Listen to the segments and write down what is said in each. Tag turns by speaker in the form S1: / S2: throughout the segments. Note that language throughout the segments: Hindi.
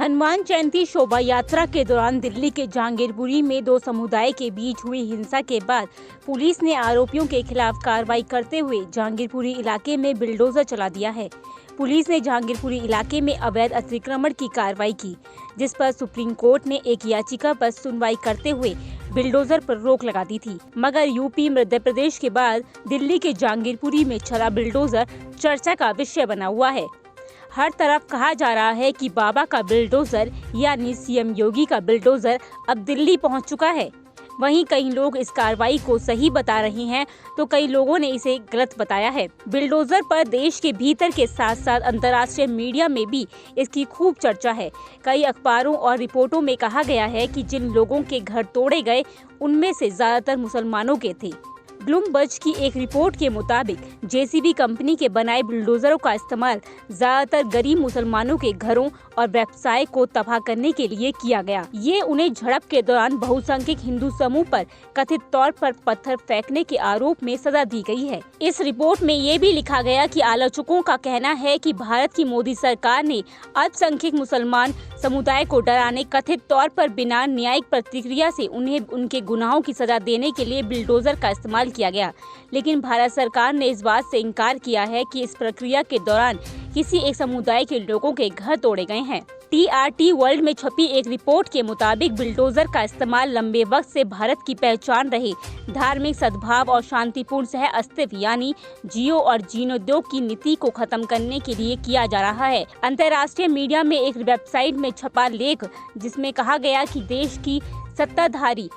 S1: हनुमान जयंती शोभा यात्रा के दौरान दिल्ली के जहांगीरपुरी में दो समुदाय के बीच हुई हिंसा के बाद पुलिस ने आरोपियों के खिलाफ कार्रवाई करते हुए जहांगीरपुरी इलाके में बुलडोजर चला दिया है। पुलिस ने जहांगीरपुरी इलाके में अवैध अतिक्रमण की कार्रवाई की, जिस पर सुप्रीम कोर्ट ने एक याचिका पर सुनवाई करते हुए बुलडोजर पर रोक लगा दी थी। मगर यूपी मध्य प्रदेश के बाद दिल्ली के जहांगीरपुरी में चला बुलडोजर चर्चा का विषय बना हुआ है। हर तरफ कहा जा रहा है कि बाबा का बुलडोजर यानी सीएम योगी का बुलडोजर अब दिल्ली पहुंच चुका है। वहीं कई लोग इस कार्रवाई को सही बता रहे हैं तो कई लोगों ने इसे गलत बताया है। बुलडोजर पर देश के भीतर के साथ साथ अंतर्राष्ट्रीय मीडिया में भी इसकी खूब चर्चा है। कई अखबारों और रिपोर्टों में कहा गया है कि जिन लोगों के घर तोड़े गए उनमें से ज्यादातर मुसलमानों के थे। ब्लूमबर्ग की एक रिपोर्ट के मुताबिक जेसीबी कंपनी के बनाए बुलडोजरों का इस्तेमाल ज्यादातर गरीब मुसलमानों के घरों और व्यवसाय को तबाह करने के लिए किया गया। ये उन्हें झड़प के दौरान बहुसंख्यक हिंदू समूह पर कथित तौर पर पत्थर फेंकने के आरोप में सजा दी गई है। इस रिपोर्ट में ये भी लिखा गया कि आलोचकों का कहना है कि भारत की मोदी सरकार ने अल्पसंख्यक मुसलमान समुदाय को डराने, कथित तौर पर बिना न्यायिक प्रतिक्रिया से उन्हें उनके गुनाहों की सजा देने के लिए बुलडोजर का इस्तेमाल किया गया। लेकिन भारत सरकार ने इस बात से इनकार किया है कि इस प्रक्रिया के दौरान किसी एक समुदाय के लोगों के घर तोड़े गए हैं। TRT वर्ल्ड में छपी एक रिपोर्ट के मुताबिक बुलडोजर का इस्तेमाल लंबे वक्त से भारत की पहचान रहे धार्मिक सद्भाव और शांतिपूर्ण सह अस्तित्व यानी जियो और जीर्णोद्योग की नीति को खत्म करने के लिए किया जा रहा है। अंतर्राष्ट्रीय मीडिया में एक वेबसाइट में छपा लेख जिसमें कहा गया कि देश की सत्ताधारी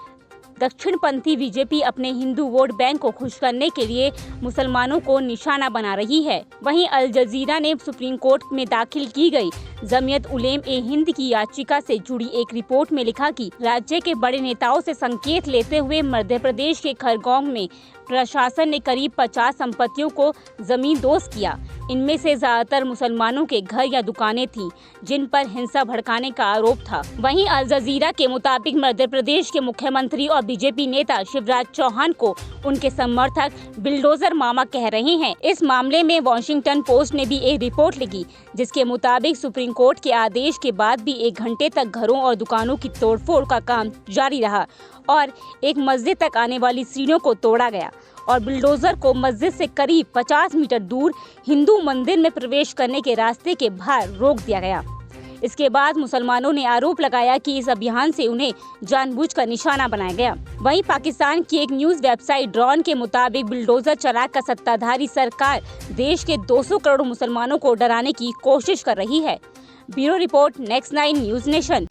S1: दक्षिणपंथी बीजेपी अपने हिंदू वोट बैंक को खुश करने के लिए मुसलमानों को निशाना बना रही है। वहीं अल जजीरा ने सुप्रीम कोर्ट में दाखिल की गई जमीयत उलेम ए हिंद की याचिका से जुड़ी एक रिपोर्ट में लिखा कि राज्य के बड़े नेताओं से संकेत लेते हुए मध्य प्रदेश के खरगोन में प्रशासन ने करीब 50 संपत्तियों को जमींदोज किया। इनमें से ज्यादातर मुसलमानों के घर या दुकानें थीं, जिन पर हिंसा भड़काने का आरोप था। वहीं अल जजीरा के मुताबिक मध्य प्रदेश के मुख्यमंत्री और बीजेपी नेता शिवराज चौहान को उनके समर्थक बुलडोजर मामा कह रहे हैं। इस मामले में वॉशिंगटन पोस्ट ने भी एक रिपोर्ट लिखी, जिसके मुताबिक सुप्रीम कोर्ट के आदेश के बाद भी 1 घंटे तक घरों और दुकानों की तोड़फोड़ का काम जारी रहा और एक मस्जिद तक आने वाली सीढ़ियों को तोड़ा गया और बुलडोजर को मस्जिद से करीब 50 मीटर दूर हिंदू मंदिर में प्रवेश करने के रास्ते के बाहर रोक दिया गया। इसके बाद मुसलमानों ने आरोप लगाया कि इस अभियान से उन्हें जानबूझकर निशाना बनाया गया। वहीं पाकिस्तान की एक न्यूज वेबसाइट ड्रॉन के मुताबिक बुलडोजर चलाकर सत्ताधारी सरकार देश के 200 करोड़ मुसलमानों को डराने की कोशिश कर रही है। Bureau report, next 9 news nation.